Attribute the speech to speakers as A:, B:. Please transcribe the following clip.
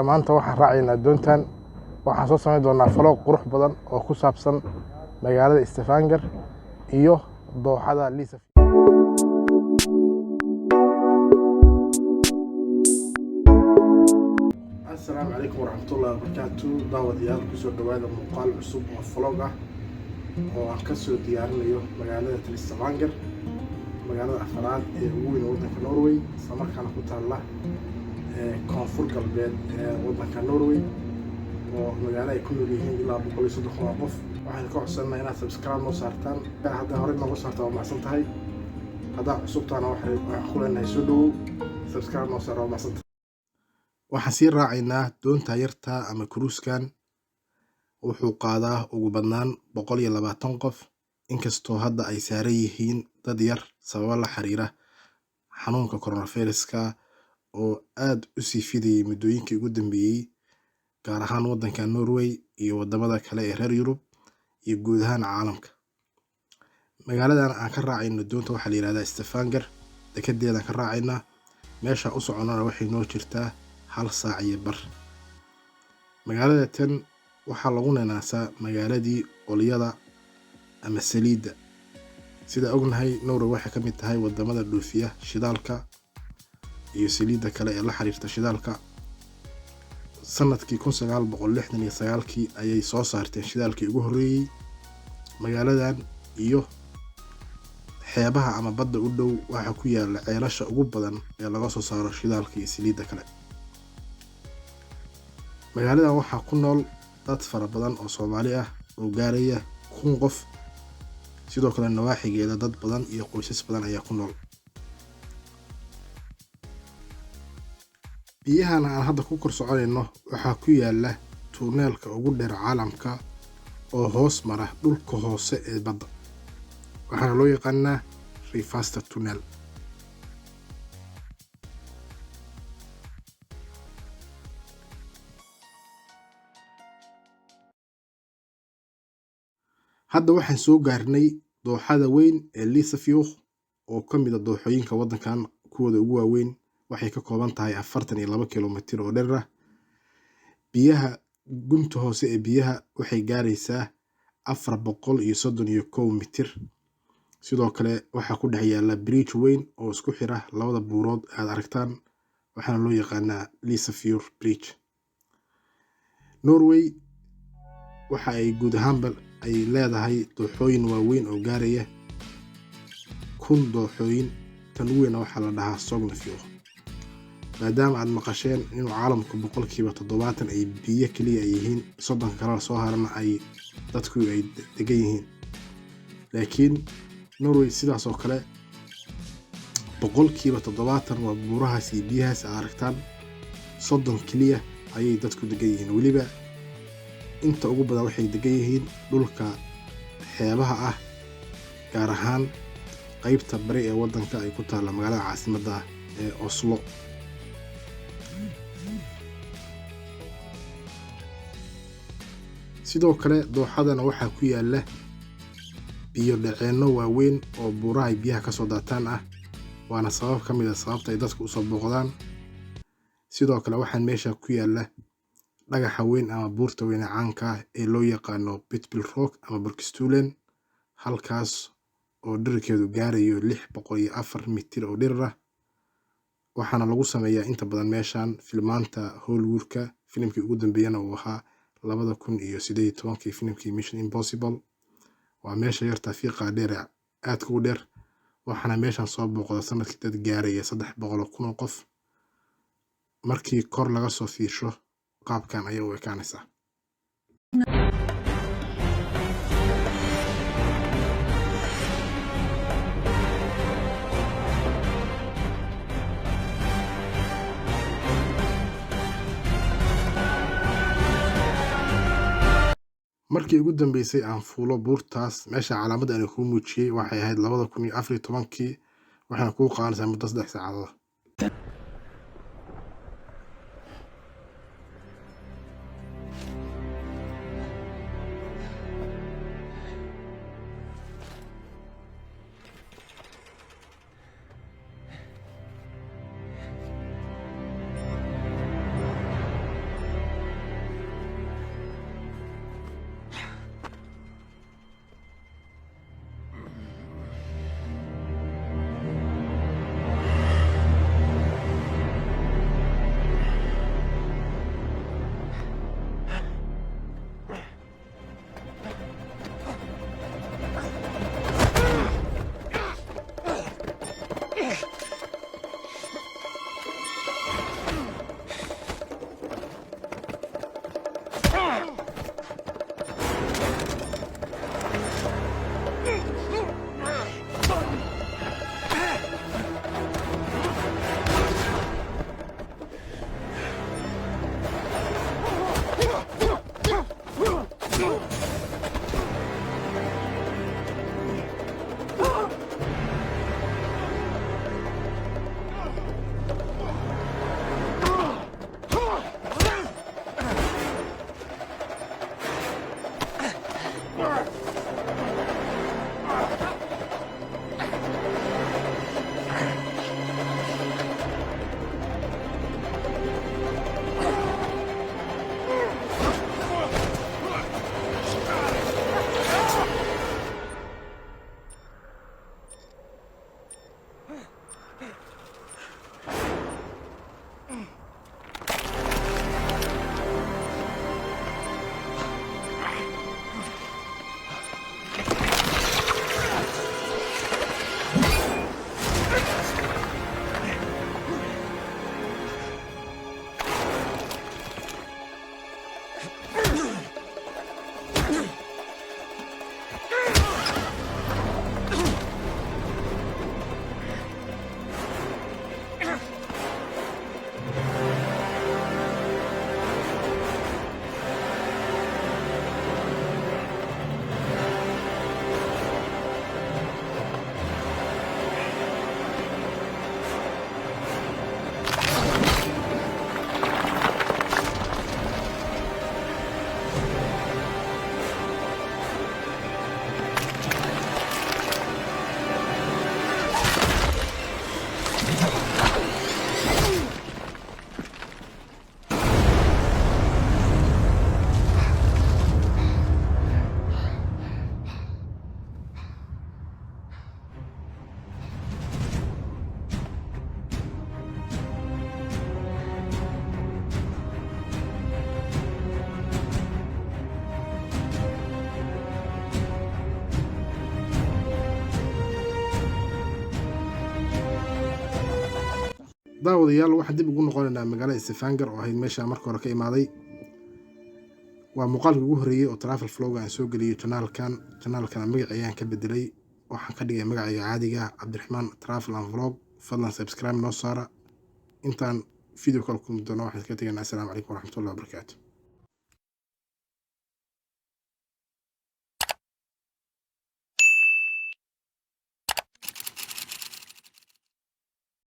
A: maanta waxaan raacaynaa doontan waxaan soo samayn doonaa vlog qurux badan oo ku saabsan magaalada Stavanger iyo dooxada Liisa. Assalaamu calaykum waraxmatullaahi wabarakaatuh. daawadayaal kusoo dhawaada muuqaal cusub oo vlog ah oo aan ka soo diyaarinayo magaalada Stavanger, magaalada afraad ee ugu weyn waddanka Norway, isla markaana ku taalla koonfur galbeed ee waddanka Norway oo magaalo ay ku nool yihiin ilaa 130 qof. waxaan ka codsanaynaa inaad subscribe noo saartaan. hadda hore noogu saartaa waa macsan tahay, haddaa cusubtaana waxaan ku leenahay soo dhowow, subscribe noo saar waa macsan tahay. waxaan sii raacaynaa doonta yarta ama cruise-kan. wuxuu qaadaa ugu badnaan 120 qof, inkastoo hadda ay saaran yihiin dad yar sababo la xiriira xanuunka coronavirus-ka oo aad u sii fidayay muddooyinkii ugu dambeeyay, gaar ahaan waddanka Norway iyo wadamada kale ee reer Yurub iyo guud ahaan caalamka. magaaladan aan ka raacayno doonta waxaa la yiraahdaa Stavanger. dekedeedaan ka raacaynaa, meesha u soconana waxay noo jirtaa 1 saac iyo bar. magaalada tan waxaa lagu neenaasaa magaaladii olyada ama saliidda. sida ognahay, Norway waxay ka mid tahay wadamada dhoofiya shidaalka iyo saliidda kale ee la xiriirta shidaalka. sanadkii 1969 ayay soo saarteen shidaalkii ugu horreeyay. magaaladan iyo xeebaha ama badda u dhow waxaa ku yaala ceelasha ugu badan ee laga soo saaro shidaalka iyo saliidda kale. magaaladan waxaa ku nool dad fara badan oo Soomaali ah oo gaaraya 1000 qof. sidoo kale nawaaxigeeda dad badan iyo qoysas badan ayaa ku nool. biyahan aan hadda ku kor soconayno waxaa ku yaala tuuneelka ugu dheer caalamka oo hoos mara dhulka hoose ee badda, waxaana loo yaqaanaa Rifasta Tunnel. hadda waxaan soo gaarnay dooxada weyn ee Liisa oo ka mid ah dooxooyinka waddankan kuwooda ugu waaweyn. waxay ka kooban tahay 42 kilomitir oo dherer ah. biyaha gunta hoose ee biyaha waxay gaaraysaa 431 mitir. sidoo kale waxaa ku dhex yaala bridge weyn oo isku xira labada buurood aad aragtaan, waxaana loo yaqaanaa Liisa Bridge. Norway waxa ay guud ahaanba ay leedahay dooxooyin waaweyn oo gaaraya 1000 dooxooyin. tan ugu weyn waxaa la dhahaa Sognefjord. maadaama aad maqasheen inuu caalamku 70% ay biyo kaliya ay yihiin, 30 kale soo harana ay dadku ay degan yihiin. laakiin Norway sidaas oo kale 70% waa buurahaas iyo biyahaas aad aragtaan, 30 kaliya ayay dadku degan yihiin. weliba inta ugu badan waxay degan yihiin dhulka xeebaha ah, gaar ahaan qaybta bari ee waddanka ay ku taalla magaalada caasimadda ee Oslo. sidoo kale dooxadana waxaa ku yaala biyo dhaceenno waaweyn oo buuraha ay biyaha ka soo daataan ah, waana sabab ka mid ah sababta ay dadku u soo booqdaan. sidoo kale waxaan meesha ku yaala dhagaxa weyn ama buurta weyn ee caanka ah ee loo yaqaano Pitbil Rock ama Borgstulen, halkaas oo dhererkeedu gaarayo 604 mitir oo dherer ah. waxaana lagu sameeyaa inta badan meeshan filmaanta Hollywoodka. filimkii ugu dambeeyana uu ahaa 2018 filimkii Mission Impossible. waa meesha yarta fiiqa dheer aadka u dheer. waxaana meeshan soo booqda sanadkii dad gaaraya 300,000 oo qof. markii kor laga soo fiirsho qaabkan ayay u ekaanaysaa. markii ugu dambeysay aan fuulo buurtaas, meesha calaamadda aan ku muujiyay waxay ahayd 2014, waxaana ku qaadanaysaa muddo 3 saacadood. daawadayaal waxaan dib ugu noqonaynaa magaalada Stavanger oo ahayd meesha markii hore ka imaaday. waa muuqaalkii ugu horeeyay oo travel vlog aan soo geliyay channelkan magaciisa ayaan ka bedelay waxaan ka dhigay magacayga caadiga Cabdiraxmaan Travel and Vlog. fadlan subscribe noo saara intaan video kale ku doono waxaan ka tagaynaa. Assalaamu calaykum waraxmatullaahi wabarakaatuh.